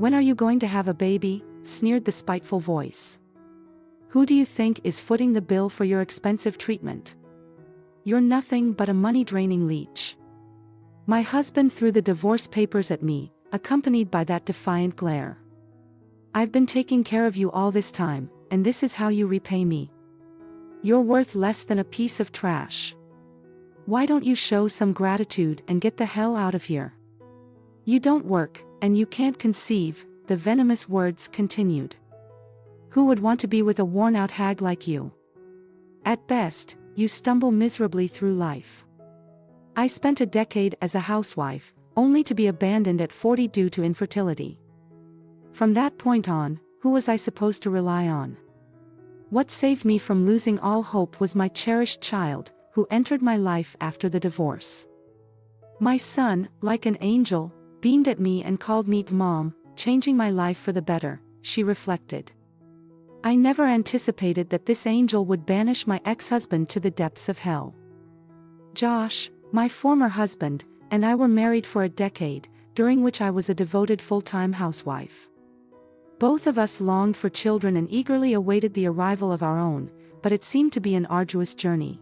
"When are you going to have a baby?" sneered the spiteful voice. "Who do you think is footing the bill for your expensive treatment? You're nothing but a money-draining leech." My husband threw the divorce papers at me, accompanied by that defiant glare. "I've been taking care of you all this time, and this is how you repay me. You're worth less than a piece of trash. Why don't you show some gratitude and get the hell out of here? You don't work, and you can't conceive," the venomous words continued. "Who would want to be with a worn-out hag like you? At best, you stumble miserably through life. I spent a decade as a housewife, only to be abandoned at 40 due to infertility. From that point on, who was I supposed to rely on? What saved me from losing all hope was my cherished child, who entered my life after the divorce. My son, like an angel, beamed at me and called me Mom, changing my life for the better," she reflected. "I never anticipated that this angel would banish my ex-husband to the depths of hell. Josh, my former husband, and I were married for a decade, during which I was a devoted full-time housewife. Both of us longed for children and eagerly awaited the arrival of our own, but it seemed to be an arduous journey.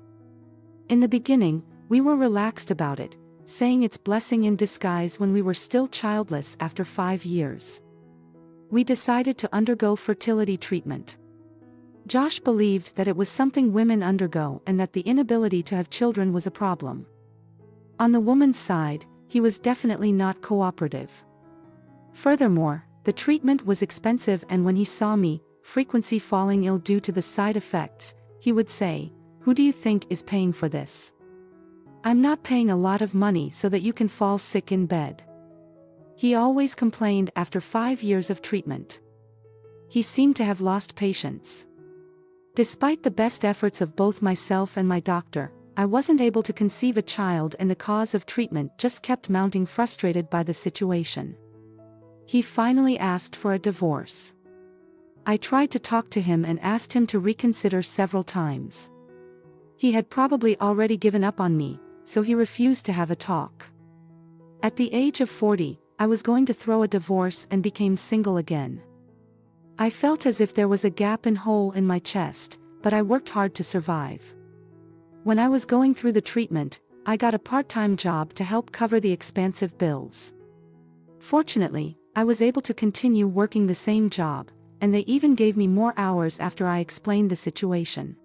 In the beginning, we were relaxed about it, saying it's blessing in disguise when we were still childless after 5 years. We decided to undergo fertility treatment. Josh believed that it was something women undergo and that the inability to have children was a problem. On the woman's side, he was definitely not cooperative. Furthermore, the treatment was expensive, and when he saw me, frequently falling ill due to the side effects, he would say, "Who do you think is paying for this? I'm not paying a lot of money so that you can fall sick in bed." He always complained after 5 years of treatment. He seemed to have lost patience. Despite the best efforts of both myself and my doctor, I wasn't able to conceive a child, and the cause of treatment just kept mounting. Frustrated by the situation, he finally asked for a divorce. I tried to talk to him and asked him to reconsider several times. He had probably already given up on me, so he refused to have a talk. At the age of 40, I was going to throw a divorce and became single again. I felt as if there was a gap and hole in my chest, but I worked hard to survive. When I was going through the treatment, I got a part-time job to help cover the expansive bills. Fortunately, I was able to continue working the same job, and they even gave me more hours after I explained the situation.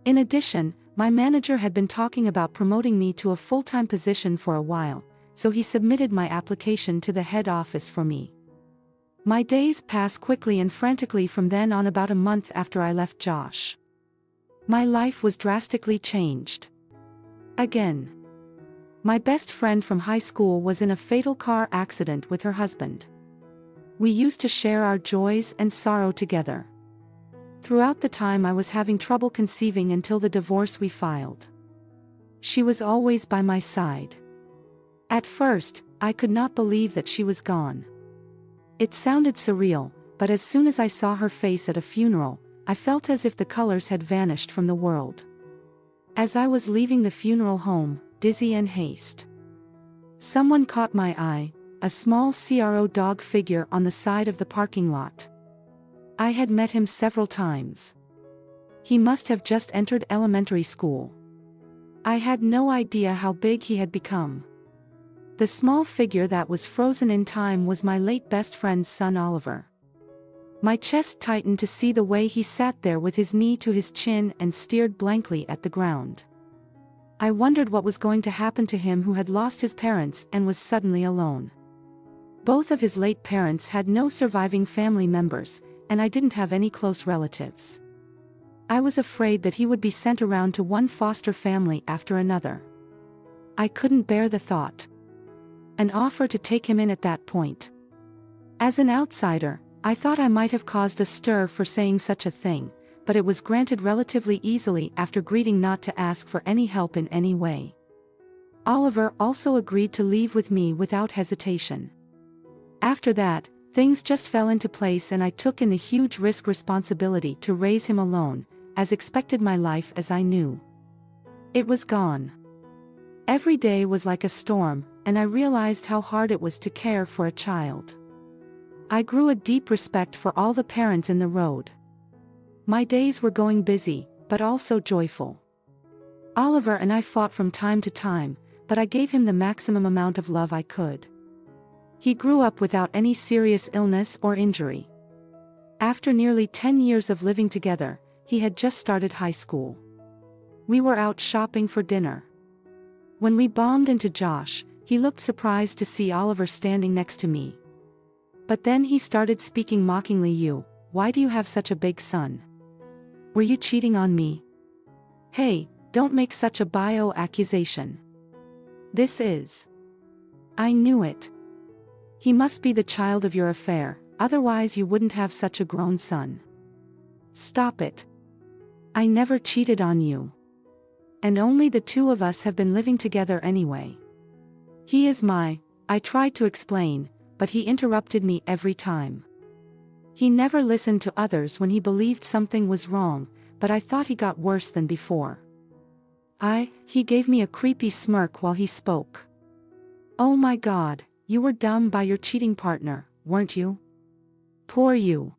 In addition, my manager had been talking about promoting me to a full-time position for a while, so he submitted my application to the head office for me. My days passed quickly and frantically from then on. About a month after I left Josh, my life was drastically changed. Again. My best friend from high school was in a fatal car accident with her husband. We used to share our joys and sorrow together. Throughout the time I was having trouble conceiving until the divorce we filed. She was always by my side. At first, I could not believe that she was gone. It sounded surreal, but as soon as I saw her face at a funeral, I felt as if the colors had vanished from the world. As I was leaving the funeral home, dizzy and haste, someone caught my eye, a small CRO dog figure on the side of the parking lot. I had met him several times. He must have just entered elementary school. I had no idea how big he had become. The small figure that was frozen in time was my late best friend's son Oliver. My chest tightened to see the way he sat there with his knee to his chin and stared blankly at the ground. I wondered what was going to happen to him who had lost his parents and was suddenly alone. Both of his late parents had no surviving family members, and I didn't have any close relatives. I was afraid that he would be sent around to one foster family after another. I couldn't bear the thought. An offer to take him in at that point. As an outsider, I thought I might have caused a stir for saying such a thing, but it was granted relatively easily after agreeing not to ask for any help in any way. Oliver also agreed to leave with me without hesitation. After that, things just fell into place and I took in the huge responsibility to raise him alone, as expected. My life as I knew it was gone. Every day was like a storm, and I realized how hard it was to care for a child. I grew a deep respect for all the parents in the road. My days were going busy, but also joyful. Oliver and I fought from time to time, but I gave him the maximum amount of love I could. He grew up without any serious illness or injury. After nearly 10 years of living together, he had just started high school. We were out shopping for dinner. When we bombed into Josh, he looked surprised to see Oliver standing next to me. But then he started speaking mockingly. Why do you have such a big son? Were you cheating on me? Hey, don't make such a bio-accusation. This is. I knew it. He must be the child of your affair, otherwise you wouldn't have such a grown son. Stop it. I never cheated on you. And only the two of us have been living together anyway. He is I tried to explain, but he interrupted me every time. He never listened to others when he believed something was wrong, but I thought he got worse than before. He gave me a creepy smirk while he spoke. Oh my God, you were dumb by your cheating partner, weren't you? Poor you.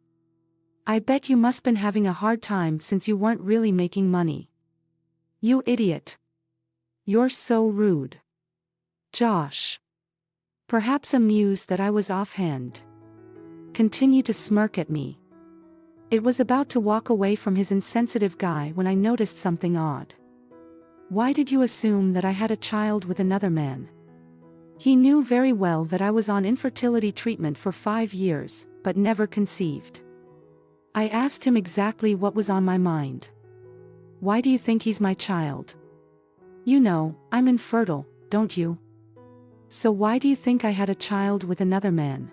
I bet you must been having a hard time since you weren't really making money. You idiot. You're so rude. Josh. Perhaps amused that I was offhand. Continued to smirk at me. It was about to walk away from his insensitive guy when I noticed something odd. Why did you assume that I had a child with another man? He knew very well that I was on infertility treatment for 5 years, but never conceived. I asked him exactly what was on my mind. Why do you think he's my child? You know, I'm infertile, don't you? So why do you think I had a child with another man?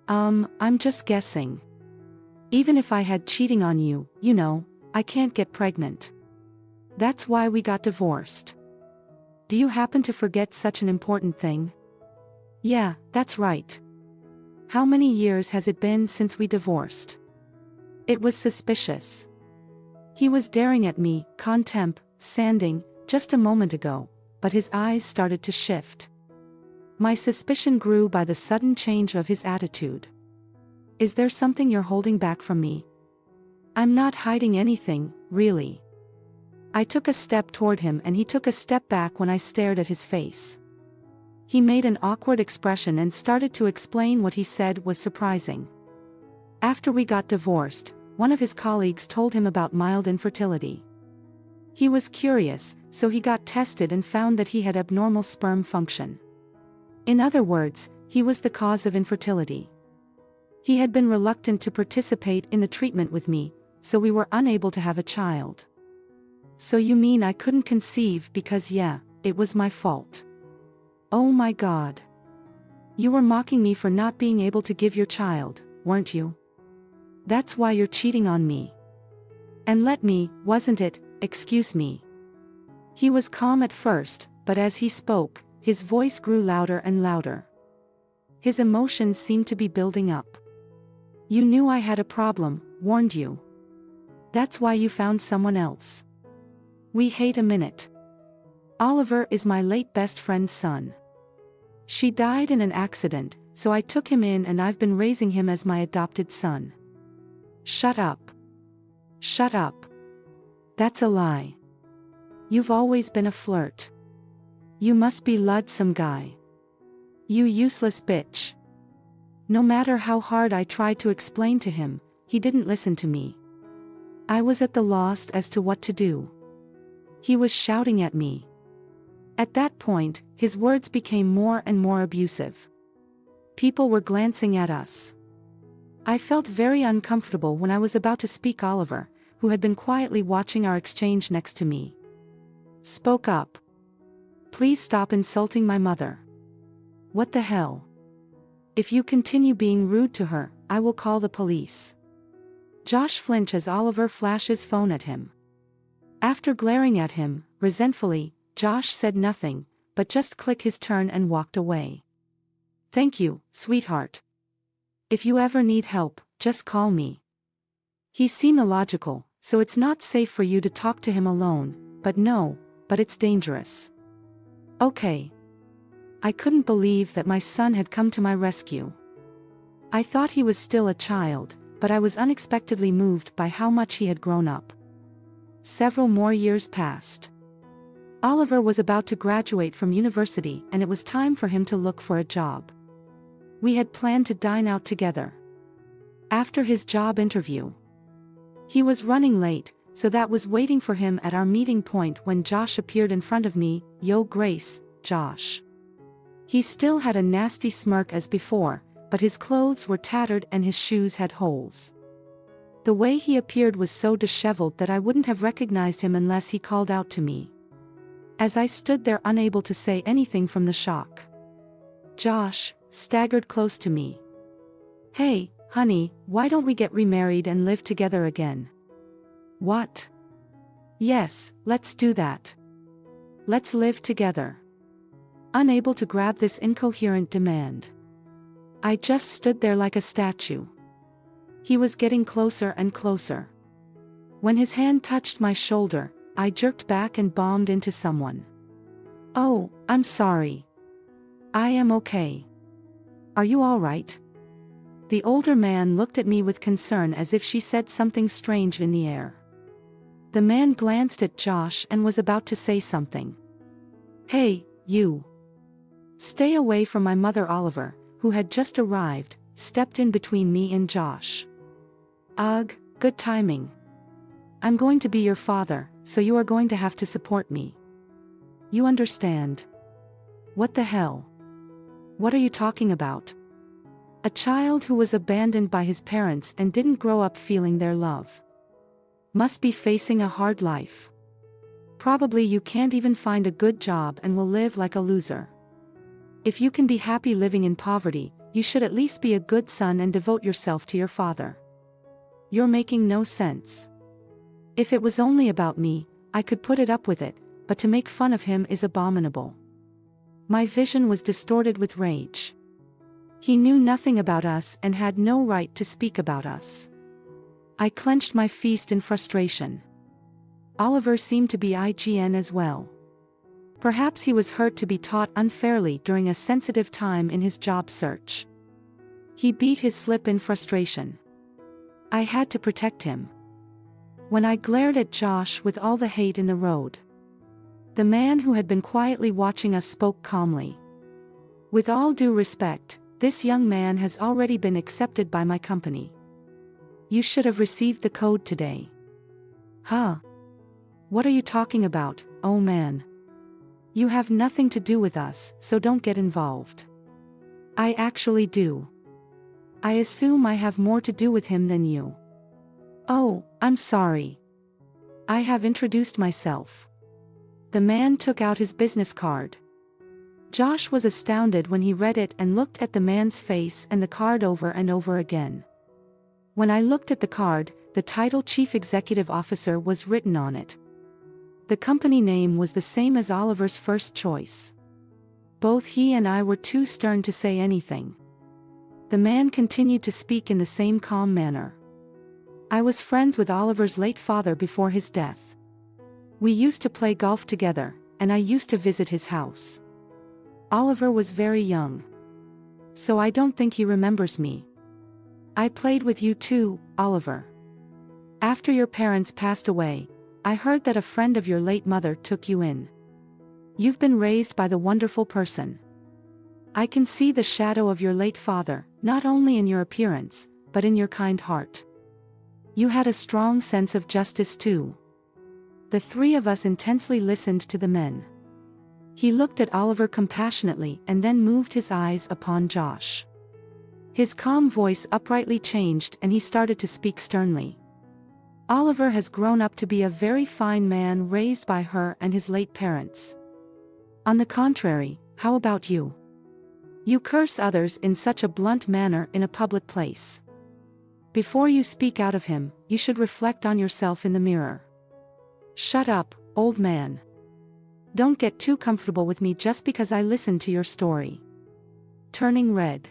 I'm just guessing. Even if I had cheating on you, I can't get pregnant. That's why we got divorced. Do you happen to forget such an important thing? Yeah, that's right. How many years has it been since we divorced? It was suspicious. He was staring at me, sanding, just a moment ago, but his eyes started to shift. My suspicion grew by the sudden change of his attitude. Is there something you're holding back from me? I'm not hiding anything, really. I took a step toward him and he took a step back when I stared at his face. He made an awkward expression and started to explain what he said was surprising. After we got divorced, one of his colleagues told him about mild infertility. He was curious, so he got tested and found that he had abnormal sperm function. In other words, he was the cause of infertility. He had been reluctant to participate in the treatment with me, so we were unable to have a child. So you mean I couldn't conceive because it was my fault. Oh my God. You were mocking me for not being able to give your child, weren't you? That's why you're cheating on me. And wasn't it, excuse me. He was calm at first, but as he spoke, his voice grew louder and louder. His emotions seemed to be building up. You knew I had a problem, warned you. That's why you found someone else. Wait a minute. Oliver is my late best friend's son. She died in an accident, so I took him in and I've been raising him as my adopted son. Shut up. Shut up. That's a lie. You've always been a flirt. You must be some guy. You useless bitch. No matter how hard I tried to explain to him, he didn't listen to me. I was at the loss as to what to do. He was shouting at me. At that point, his words became more and more abusive. People were glancing at us. I felt very uncomfortable when I was about to speak. Oliver, who had been quietly watching our exchange next to me, spoke up. Please stop insulting my mother. What the hell? If you continue being rude to her, I will call the police. Josh flinched as Oliver flashed his phone at him. After glaring at him, resentfully, Josh said nothing, but just clicked his turn and walked away. Thank you, sweetheart. If you ever need help, just call me. He seemed illogical, so it's not safe for you to talk to him alone, but it's dangerous. Okay. I couldn't believe that my son had come to my rescue. I thought he was still a child, but I was unexpectedly moved by how much he had grown up. Several more years passed. Oliver was about to graduate from university and it was time for him to look for a job. We had planned to dine out together. After his job interview, he was running late, so that was waiting for him at our meeting point when Josh appeared in front of me. "Yo, Grace, Josh." He still had a nasty smirk as before, but his clothes were tattered and his shoes had holes. The way he appeared was so disheveled that I wouldn't have recognized him unless he called out to me. As I stood there unable to say anything from the shock, Josh staggered close to me. "Hey, honey, why don't we get remarried and live together again?" "What?" "Yes, let's do that. Let's live together." Unable to grab this incoherent demand, I just stood there like a statue. He was getting closer and closer. When his hand touched my shoulder, I jerked back and bombed into someone. "Oh, I'm sorry. I am okay. Are you all right?" The older man looked at me with concern as if she said something strange in the air. The man glanced at Josh and was about to say something. "Hey, you. Stay away from my mother." Oliver, who had just arrived, stepped in between me and Josh. "Ugh, good timing. I'm going to be your father, so you are going to have to support me. You understand?" "What the hell? What are you talking about?" "A child who was abandoned by his parents and didn't grow up feeling their love must be facing a hard life. Probably you can't even find a good job and will live like a loser. If you can be happy living in poverty, you should at least be a good son and devote yourself to your father. You're making no sense. If it was only about me, I could put it up with it, but to make fun of him is abominable." My vision was distorted with rage. He knew nothing about us and had no right to speak about us. I clenched my fist in frustration. Oliver seemed to be IGN as well. Perhaps he was hurt to be taught unfairly during a sensitive time in his job search. He beat his slip in frustration. I had to protect him. When I glared at Josh with all the hate in the road, the man who had been quietly watching us spoke calmly. "With all due respect, this young man has already been accepted by my company. You should have received the code today." "Huh? What are you talking about, oh man? You have nothing to do with us, so don't get involved." "I actually do. I assume I have more to do with him than you." "Oh, I'm sorry. I have introduced myself." The man took out his business card. Josh was astounded when he read it and looked at the man's face and the card over and over again. When I looked at the card, the title Chief Executive Officer was written on it. The company name was the same as Oliver's first choice. Both he and I were too stern to say anything. The man continued to speak in the same calm manner. "I was friends with Oliver's late father before his death. We used to play golf together, and I used to visit his house. Oliver was very young, so I don't think he remembers me. I played with you too, Oliver. After your parents passed away, I heard that a friend of your late mother took you in. You've been raised by the wonderful person. I can see the shadow of your late father, not only in your appearance, but in your kind heart. You had a strong sense of justice too." The three of us intensely listened to the men. He looked at Oliver compassionately and then moved his eyes upon Josh. His calm voice uprightly changed and he started to speak sternly. "Oliver has grown up to be a very fine man raised by her and his late parents. On the contrary, how about you? You curse others in such a blunt manner in a public place. Before you speak out of him, you should reflect on yourself in the mirror." "Shut up, old man. Don't get too comfortable with me just because I listened to your story." Turning red,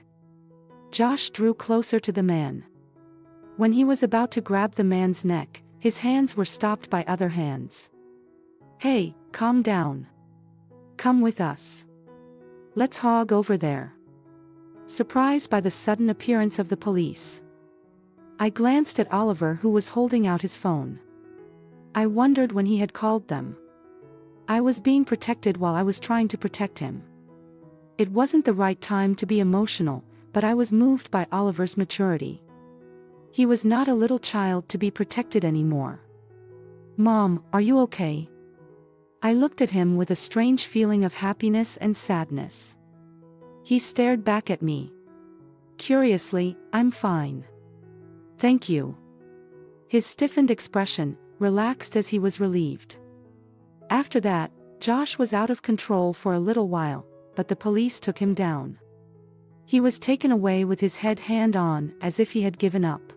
Josh drew closer to the man. When he was about to grab the man's neck, his hands were stopped by other hands. "Hey, calm down. Come with us. Let's hog over there." surprised by the sudden appearance of the police. I glanced at Oliver, who was holding out his phone. I wondered when he had called them. I was being protected while I was trying to protect him. It wasn't the right time to be emotional, but I was moved by Oliver's maturity. He was not a little child to be protected anymore. "Mom, are you okay?" I looked at him with a strange feeling of happiness and sadness. He stared back at me. Curiously, "I'm fine. Thank you." His stiffened expression relaxed as he was relieved. After that, Josh was out of control for a little while, but the police took him down. He was taken away with his head hand on, as if he had given up.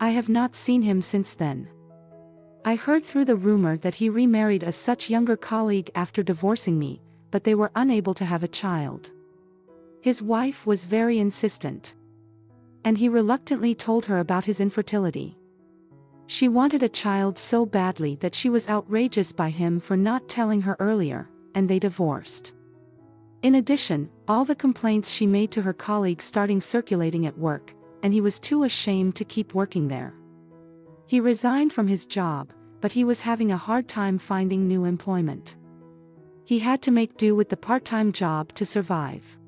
I have not seen him since then. I heard through the rumor that he remarried a such younger colleague after divorcing me, but they were unable to have a child. His wife was very insistent. And he reluctantly told her about his infertility. She wanted a child so badly that she was outraged by him for not telling her earlier, and they divorced. In addition, all the complaints she made to her colleagues started circulating at work, and he was too ashamed to keep working there. He resigned from his job, but he was having a hard time finding new employment. He had to make do with the part-time job to survive.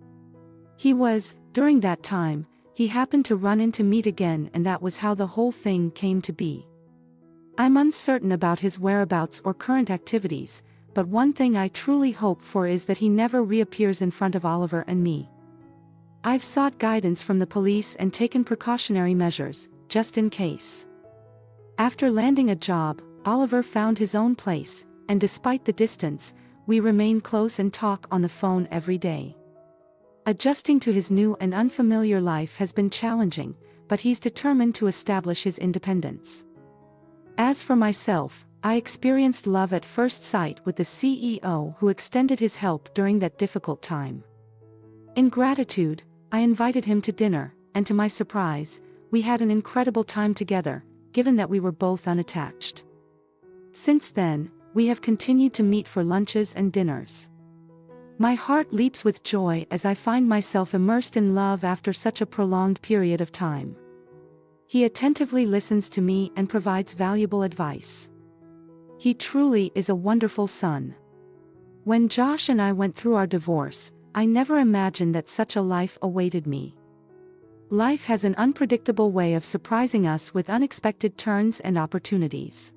During that time, he happened to run into me again, and that was how the whole thing came to be. I'm uncertain about his whereabouts or current activities, but one thing I truly hope for is that he never reappears in front of Oliver and me. I've sought guidance from the police and taken precautionary measures, just in case. After landing a job, Oliver found his own place, and despite the distance, we remain close and talk on the phone every day. Adjusting to his new and unfamiliar life has been challenging, but he's determined to establish his independence. As for myself, I experienced love at first sight with the CEO who extended his help during that difficult time. In gratitude, I invited him to dinner, and to my surprise, we had an incredible time together, given that we were both unattached. Since then, we have continued to meet for lunches and dinners. My heart leaps with joy as I find myself immersed in love after such a prolonged period of time. He attentively listens to me and provides valuable advice. He truly is a wonderful son. When Josh and I went through our divorce, I never imagined that such a life awaited me. Life has an unpredictable way of surprising us with unexpected turns and opportunities.